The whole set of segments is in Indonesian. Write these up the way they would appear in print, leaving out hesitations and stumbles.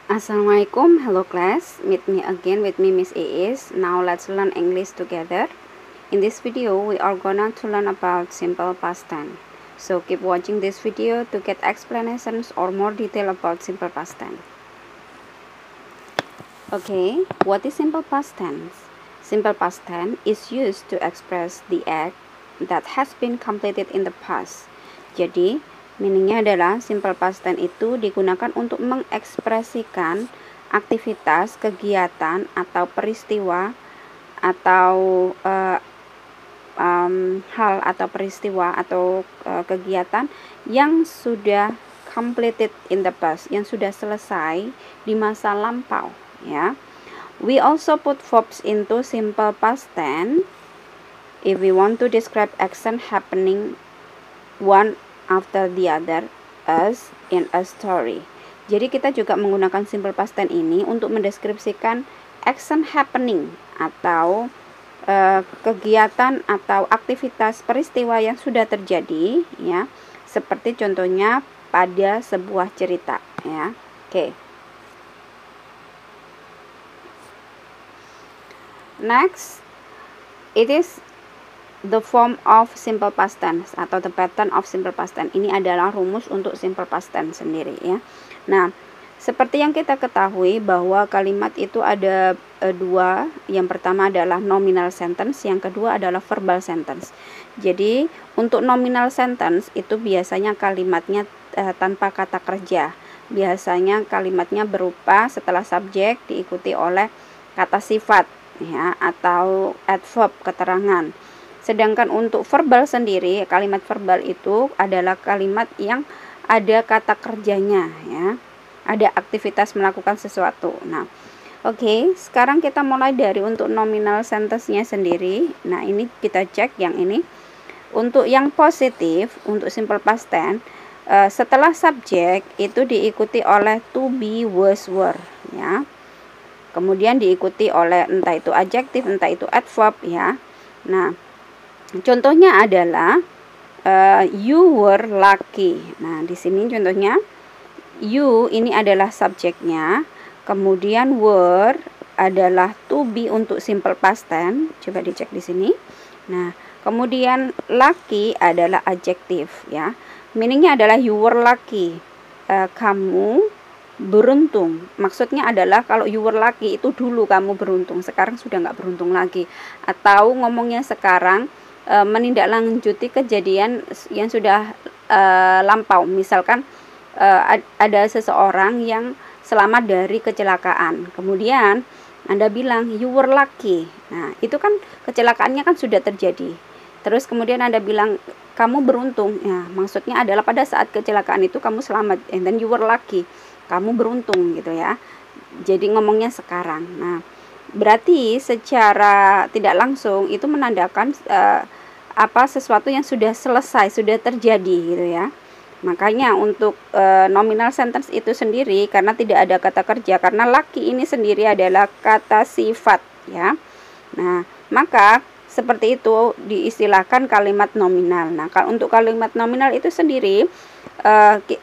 Assalamualaikum, hello class, meet me again with me Miss Iis. Now let's learn English together. In this video we are gonna to learn about simple past tense. So keep watching this video to get explanations or more detail about simple past tense. Okay, what is simple past tense? Simple past tense is used to express the act that has been completed in the past. Jadi meaningnya adalah simple past tense itu digunakan untuk mengekspresikan aktivitas, kegiatan, atau peristiwa atau hal atau peristiwa atau kegiatan yang sudah completed in the past, yang sudah selesai di masa lampau, ya. We also put verbs into simple past tense if we want to describe action happening one after the other as in a story. Jadi kita juga menggunakan simple past tense ini untuk mendeskripsikan action happening atau kegiatan atau aktivitas peristiwa yang sudah terjadi, ya. Seperti contohnya pada sebuah cerita, ya. Oke. Next, it is the form of simple past tense atau the pattern of simple past tense. Ini adalah rumus untuk simple past tense sendiri, ya. Nah, seperti yang kita ketahui bahwa kalimat itu ada dua. Yang pertama adalah nominal sentence, yang kedua adalah verbal sentence. Jadi untuk nominal sentence itu biasanya kalimatnya tanpa kata kerja. Biasanya kalimatnya berupa setelah subjek diikuti oleh kata sifat, ya, atau adverb, keterangan. Sedangkan untuk verbal sendiri, kalimat verbal itu adalah kalimat yang ada kata kerjanya, ya. Ada aktivitas melakukan sesuatu. Nah, oke, sekarang kita mulai dari untuk nominal sentence-nya sendiri. Nah, ini kita cek yang ini. Untuk yang positif, untuk simple past tense, setelah subjek itu diikuti oleh to be, was, were, ya. Kemudian diikuti oleh entah itu adjektif, entah itu adverb, ya. Nah, contohnya adalah you were lucky. Nah, di sini contohnya you ini adalah subjeknya, kemudian were adalah to be untuk simple past tense. Coba dicek di sini. Nah, kemudian lucky adalah adjektif, ya. Meaningnya adalah you were lucky. Kamu beruntung. Maksudnya adalah kalau you were lucky itu dulu kamu beruntung, sekarang sudah nggak beruntung lagi. Atau ngomongnya sekarang menindaklanjuti kejadian yang sudah lampau. Misalkan ada seseorang yang selamat dari kecelakaan, kemudian Anda bilang you were lucky. Nah, itu kan kecelakaannya kan sudah terjadi. Terus kemudian Anda bilang kamu beruntung. Ya, maksudnya adalah pada saat kecelakaan itu kamu selamat, and then you were lucky. Kamu beruntung gitu, ya. Jadi ngomongnya sekarang. Nah, berarti secara tidak langsung itu menandakan sesuatu yang sudah selesai, sudah terjadi gitu, ya. Makanya untuk nominal sentence itu sendiri karena tidak ada kata kerja, karena lucky ini sendiri adalah kata sifat, ya. Nah, maka seperti itu diistilahkan kalimat nominal. Nah, kalau untuk kalimat nominal itu sendiri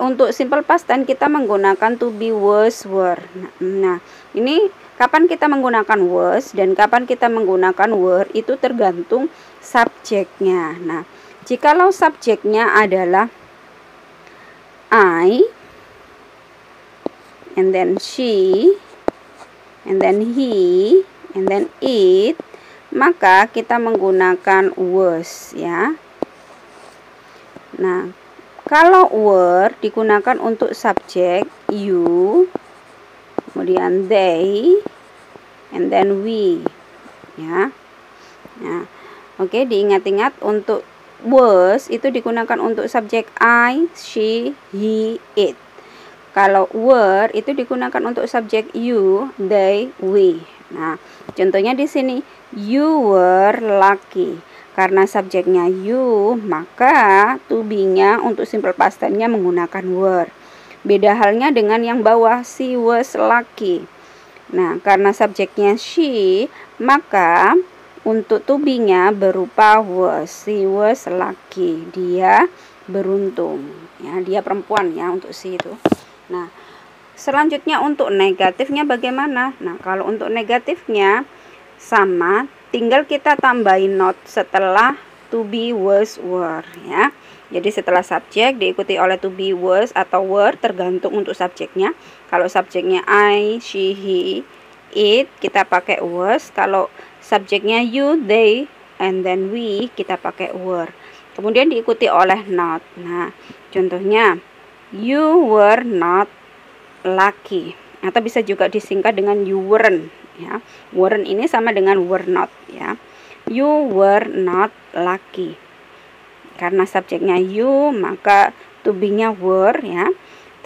untuk simple past tense kita menggunakan to be, was, were. Nah, ini kapan kita menggunakan was dan kapan kita menggunakan were itu tergantung subjeknya. Nah, jikalau subjeknya adalah I, and then she, and then he, and then it, maka kita menggunakan was, ya. Nah, kalau were digunakan untuk subjek you, kemudian they, and then we, ya. Nah, oke, diingat-ingat untuk was itu digunakan untuk subjek I, she, he, it. Kalau were itu digunakan untuk subjek you, they, we. Nah, contohnya di sini you were lucky. Karena subjeknya you, maka to be-nya untuk simple past tense-nya menggunakan were. Beda halnya dengan yang bawah, she was lucky. Nah, karena subjeknya she, maka untuk to be-nya berupa was. She was lucky. Dia beruntung. Ya, dia perempuan, ya, untuk she itu. Nah, Selanjutnya untuk negatifnya bagaimana? Nah, kalau untuk negatifnya sama, tinggal kita tambahin not setelah to be, was, were ya. Jadi setelah subjek diikuti oleh to be, was atau were, tergantung untuk subjeknya. Kalau subjeknya I, she, he, it, kita pakai was. Kalau subjeknya you, they, and then we, kita pakai were. Kemudian diikuti oleh not. Nah, contohnya you were not lucky, atau bisa juga disingkat dengan you weren't ya. Weren't ini sama dengan were not ya. You were not lucky. Karena subjeknya you, maka to be-nya were ya.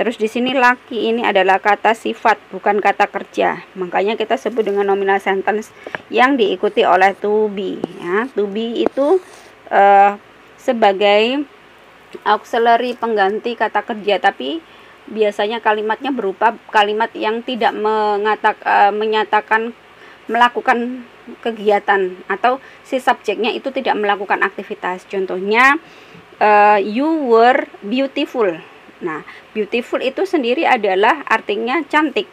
Terus di sini lucky ini adalah kata sifat, bukan kata kerja. Makanya kita sebut dengan nominal sentence yang diikuti oleh to be ya. To be itu sebagai auxiliary pengganti kata kerja, tapi biasanya kalimatnya berupa kalimat yang tidak menyatakan melakukan kegiatan, atau si subjeknya itu tidak melakukan aktivitas. Contohnya you were beautiful. Nah, beautiful itu sendiri adalah artinya cantik.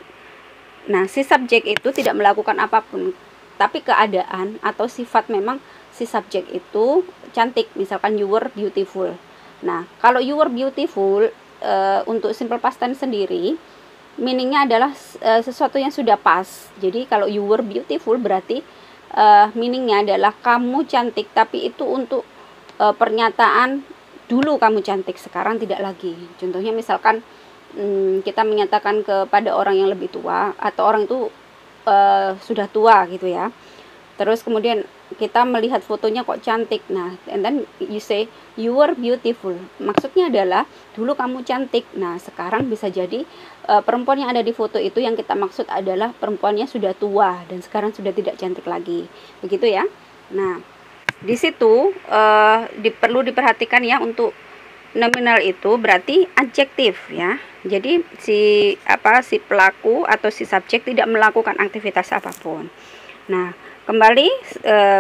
Nah, si subjek itu tidak melakukan apapun, tapi keadaan atau sifat memang si subjek itu cantik. Misalkan you were beautiful. Nah, kalau you were beautiful untuk simple past tense sendiri, meaningnya adalah sesuatu yang sudah pas. Jadi kalau you were beautiful berarti meaningnya adalah kamu cantik, tapi itu untuk pernyataan dulu kamu cantik, sekarang tidak lagi. Contohnya misalkan kita menyatakan kepada orang yang lebih tua, atau orang itu sudah tua gitu ya. Terus kemudian kita melihat fotonya kok cantik. Nah, and then you say you were beautiful. Maksudnya adalah dulu kamu cantik. Nah, sekarang bisa jadi perempuan yang ada di foto itu yang kita maksud adalah perempuannya sudah tua dan sekarang sudah tidak cantik lagi. Begitu ya. Nah, di situ perlu diperhatikan ya, untuk nominal itu berarti adjektif ya. Jadi si pelaku atau si subjek tidak melakukan aktivitas apapun. Nah, kembali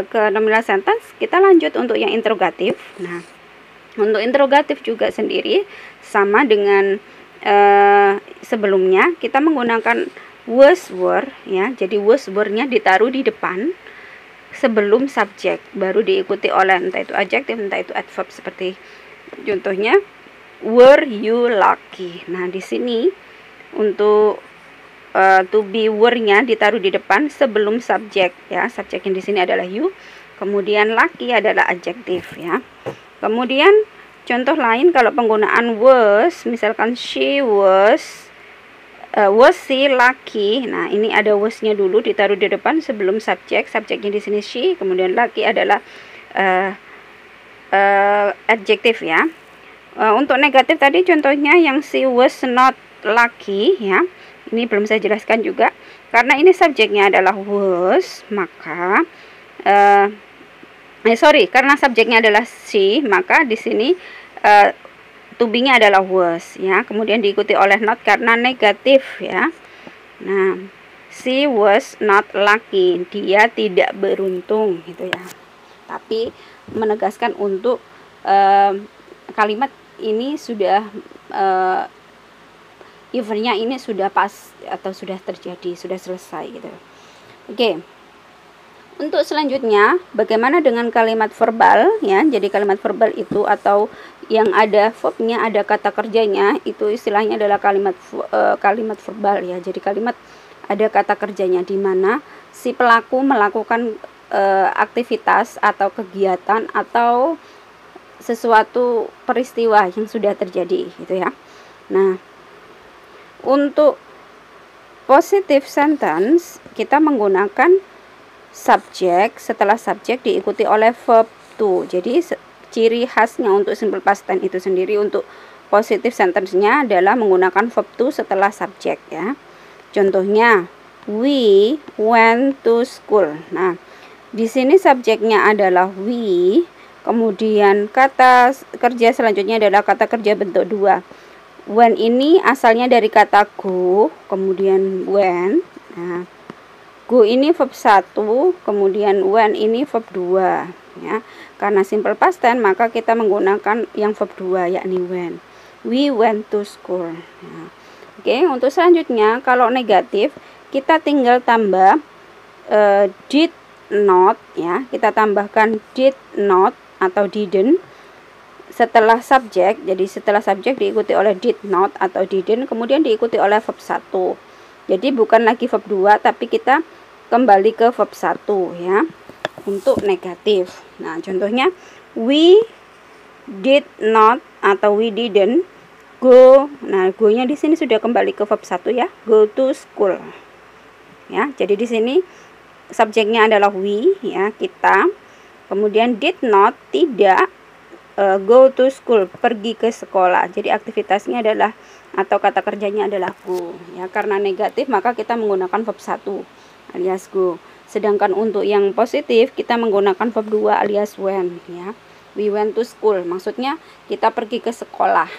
ke nominal sentence, kita lanjut untuk yang interrogatif. Nah, untuk interrogatif juga sendiri sama dengan sebelumnya, kita menggunakan was, were ya. Jadi was, were-nya ditaruh di depan sebelum subjek, baru diikuti oleh entah itu adjektif, entah itu adverb, seperti contohnya were you lucky. Nah, di sini untuk to be were-nya ditaruh di depan sebelum subjek ya. Subjek yang di sini adalah you, kemudian lucky adalah adjektif ya. Kemudian contoh lain kalau penggunaan was, misalkan she was she lucky. Nah, ini ada was-nya dulu ditaruh di depan sebelum subjek. Subjeknya di sini she, kemudian lucky adalah adjektif ya. Untuk negatif tadi contohnya yang she was not lucky ya. Ini belum saya jelaskan juga, karena ini subjeknya adalah was, maka karena subjeknya adalah she, maka di sini to be-nya adalah was ya. Kemudian diikuti oleh not karena negatif ya. Nah, she was not lucky, dia tidak beruntung gitu ya. Tapi menegaskan untuk kalimat ini sudah eventnya ini sudah pas atau sudah terjadi, sudah selesai gitu. Oke. Untuk selanjutnya, bagaimana dengan kalimat verbal ya? Jadi kalimat verbal itu atau yang ada verbnya, ada kata kerjanya, itu istilahnya adalah kalimat verbal ya. Jadi kalimat ada kata kerjanya di mana si pelaku melakukan aktivitas atau kegiatan atau sesuatu peristiwa yang sudah terjadi gitu ya. Nah, untuk positive sentence kita menggunakan subjek, setelah subjek diikuti oleh verb to. Jadi ciri khasnya untuk simple past tense itu sendiri untuk positive sentence-nya adalah menggunakan verb to setelah subjek ya. Contohnya we went to school. Nah, di sini subjeknya adalah we, kemudian kata kerja selanjutnya adalah kata kerja bentuk dua. When ini asalnya dari kata go, kemudian when. Nah, go ini verb 1, kemudian when ini verb 2 ya. Karena simple past tense maka kita menggunakan yang verb 2 yakni when. We went to school. Nah, oke. Oke, untuk selanjutnya kalau negatif kita tinggal tambah did not ya. Kita tambahkan did not atau didn't setelah subjek. Jadi setelah subjek diikuti oleh did not atau didn't, kemudian diikuti oleh verb 1. Jadi bukan lagi verb 2 tapi kita kembali ke verb 1 ya. Untuk negatif. Nah, contohnya we did not atau we didn't go. Nah, go-nya di sini sudah kembali ke verb 1 ya. Go to school. Ya, jadi di sini subjeknya adalah we ya, kita. Kemudian did not tidak go to school, pergi ke sekolah. Jadi aktivitasnya adalah atau kata kerjanya adalah go ya. Karena negatif maka kita menggunakan verb 1 alias go. Sedangkan untuk yang positif kita menggunakan verb 2 alias went ya. We went to school, maksudnya kita pergi ke sekolah.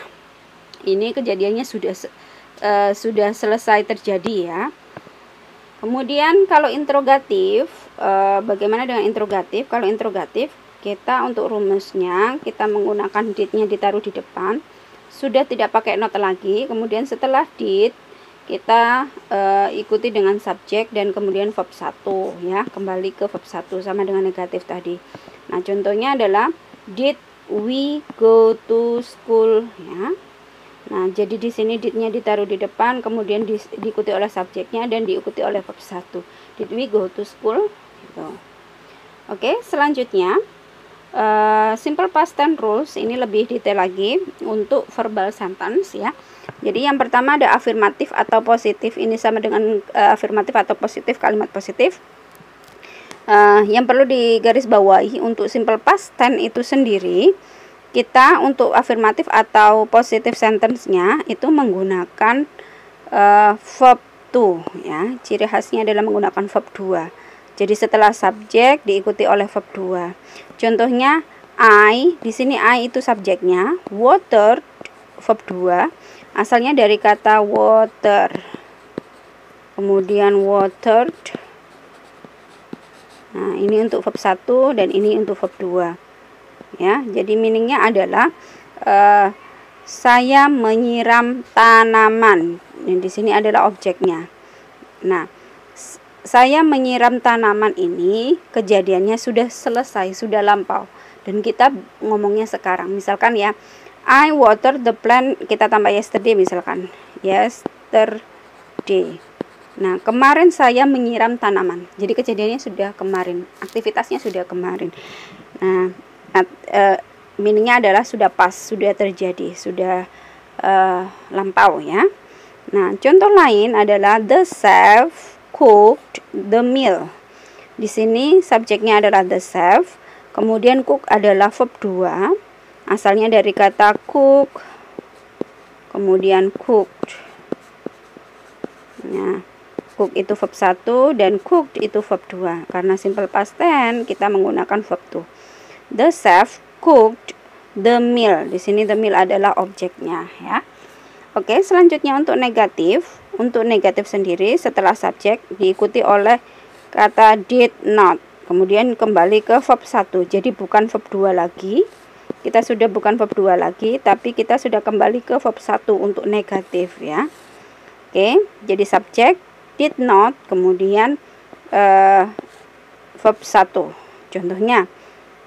Ini kejadiannya sudah selesai terjadi ya. Kemudian kalau interrogatif, bagaimana dengan interrogatif? Kalau interrogatif kita untuk rumusnya kita menggunakan did-nya ditaruh di depan, sudah tidak pakai not lagi. Kemudian setelah did kita ikuti dengan subjek dan kemudian verb 1 ya, kembali ke verb 1 sama dengan negatif tadi. Nah, contohnya adalah did we go to school ya. Nah, jadi di sini did-nya ditaruh di depan, kemudian diikuti oleh subjeknya dan diikuti oleh verb 1. Did we go to school? Gitu. Oke, selanjutnya simple past tense rules, ini lebih detail lagi untuk verbal sentence ya. Jadi yang pertama ada afirmatif atau positif. Ini sama dengan afirmatif atau positif, kalimat positif. Yang perlu digarisbawahi untuk simple past tense itu sendiri, kita untuk afirmatif atau positive sentence-nya itu menggunakan verb to ya. Ciri khasnya adalah menggunakan verb 2. Jadi setelah subjek diikuti oleh verb 2. Contohnya I, di sini I itu subjeknya, water verb 2. Asalnya dari kata water. Kemudian watered. Nah, ini untuk verb 1 dan ini untuk verb 2. Ya, jadi meaningnya adalah saya menyiram tanaman. Dan di sini adalah objeknya. Nah, saya menyiram tanaman ini kejadiannya sudah selesai, sudah lampau. Dan kita ngomongnya sekarang. Misalkan ya, I water the plant, kita tambah yesterday misalkan. Yesterday. Nah, kemarin saya menyiram tanaman. Jadi kejadiannya sudah kemarin, aktivitasnya sudah kemarin. Nah, meaningnya adalah sudah pas, sudah terjadi, sudah lampau ya. Nah, contoh lain adalah the chef cooked the meal. Di sini subjeknya adalah the chef, kemudian cook adalah verb 2. Asalnya dari kata cook, kemudian cooked. Nah, cook itu verb 1 dan cooked itu verb 2. Karena simple past tense kita menggunakan verb 2. The chef cooked the meal. Di sini the meal adalah objeknya ya. Oke, selanjutnya untuk negatif. Untuk negatif sendiri setelah subjek diikuti oleh kata did not. Kemudian kembali ke verb 1. Jadi bukan verb 2 lagi. Kita sudah bukan verb 2 lagi, tapi kita sudah kembali ke verb 1 untuk negatif ya. Oke, jadi subjek did not, kemudian verb 1. Contohnya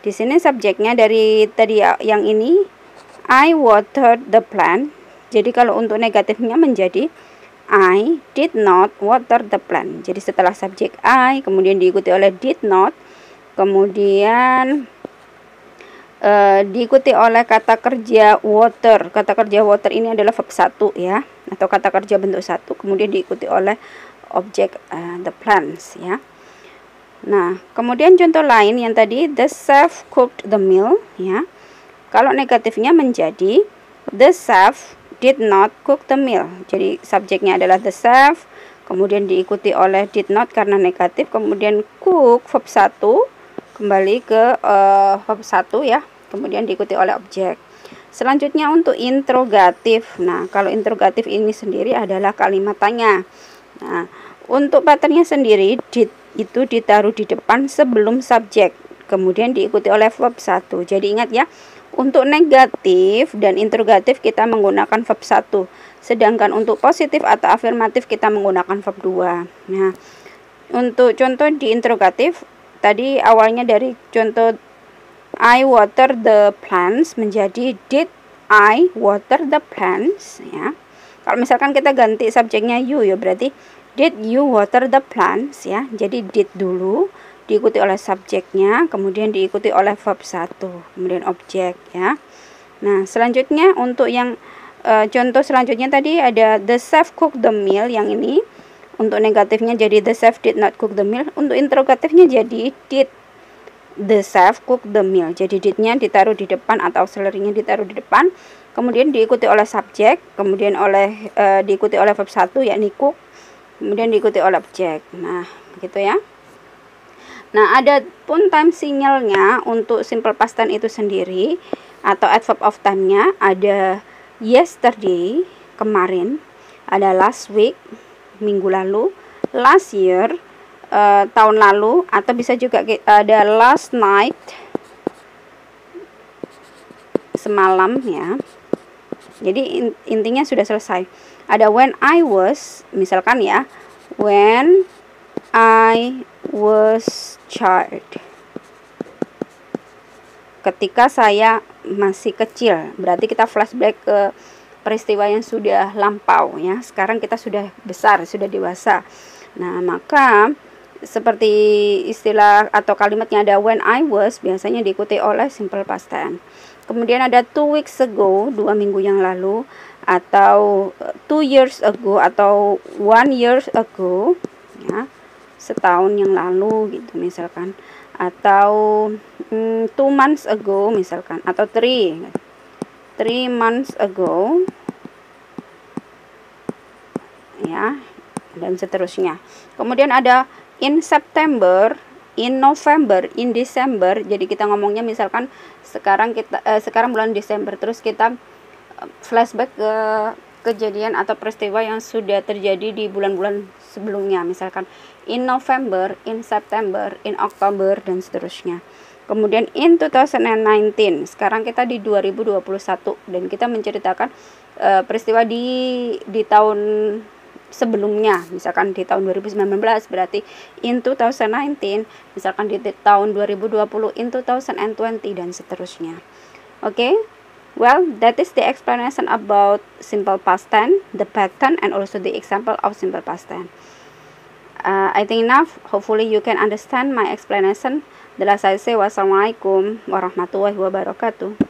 di sini subjeknya dari tadi yang ini I watered the plant. Jadi kalau untuk negatifnya menjadi I did not water the plant. Jadi setelah subjek I kemudian diikuti oleh did not, kemudian diikuti oleh kata kerja water. Kata kerja water ini adalah verb 1 ya, atau kata kerja bentuk 1, kemudian diikuti oleh objek the plants ya. Nah, kemudian contoh lain yang tadi the chef cooked the meal ya. Kalau negatifnya menjadi the chef did not cook the meal. Jadi subjeknya adalah the chef, kemudian diikuti oleh did not karena negatif, kemudian cook verb 1 kembali ke verb 1 ya, kemudian diikuti oleh objek. Selanjutnya untuk interrogatif. Nah, kalau interrogatif ini sendiri adalah kalimat tanya. Nah, untuk patternnya sendiri did itu ditaruh di depan sebelum subjek, kemudian diikuti oleh verb 1. Jadi ingat ya, Untuk negatif dan interrogatif kita menggunakan verb 1. Sedangkan untuk positif atau afirmatif kita menggunakan verb 2. Nah, untuk contoh di interrogatif, tadi awalnya dari contoh I water the plants menjadi did I water the plants, ya. Kalau misalkan kita ganti subjeknya you, ya berarti did you water the plants, ya. Jadi did dulu diikuti oleh subjeknya, kemudian diikuti oleh verb 1, kemudian objek, ya. Nah, selanjutnya untuk yang contoh selanjutnya tadi ada the chef cook the meal, yang ini untuk negatifnya jadi the chef did not cook the meal. Untuk interrogatifnya jadi did the chef cook the meal. Jadi did-nya ditaruh di depan atau auxiliary-nya ditaruh di depan, kemudian diikuti oleh subjek, kemudian diikuti oleh verb 1 yakni cook, kemudian diikuti oleh objek. Nah, begitu ya. Nah, ada pun time signalnya untuk simple past tense itu sendiri atau adverb of time-nya ada yesterday, kemarin, ada last week, minggu lalu, last year, tahun lalu, atau bisa juga ada last night, semalam, ya. Jadi intinya sudah selesai. Ada when I was, misalkan ya, when I was child, ketika saya masih kecil. Berarti kita flashback ke peristiwa yang sudah lampau, ya. Sekarang kita sudah besar, sudah dewasa. Nah, maka seperti istilah atau kalimatnya ada when I was, biasanya diikuti oleh simple past tense. Kemudian ada 2 weeks ago, 2 minggu yang lalu, atau 2 years ago, atau 1 years ago, ya, setahun yang lalu gitu misalkan, atau 2 months ago misalkan, atau 3 months ago, ya, dan seterusnya. Kemudian ada in September, in November, in December. Jadi kita ngomongnya misalkan sekarang bulan Desember, terus kita flashback ke kejadian atau peristiwa yang sudah terjadi di bulan-bulan sebelumnya, misalkan in November, in September, in October, dan seterusnya. Kemudian in 2019, sekarang kita di 2021 dan kita menceritakan peristiwa di tahun sebelumnya, misalkan di tahun 2019 berarti in 2019, misalkan di tahun 2020 in 2020, dan seterusnya. Oke. Well, that is the explanation about simple past tense, the pattern, and also the example of simple past tense. I think enough. Hopefully you can understand my explanation. Wassalamualaikum warahmatullahi wabarakatuh.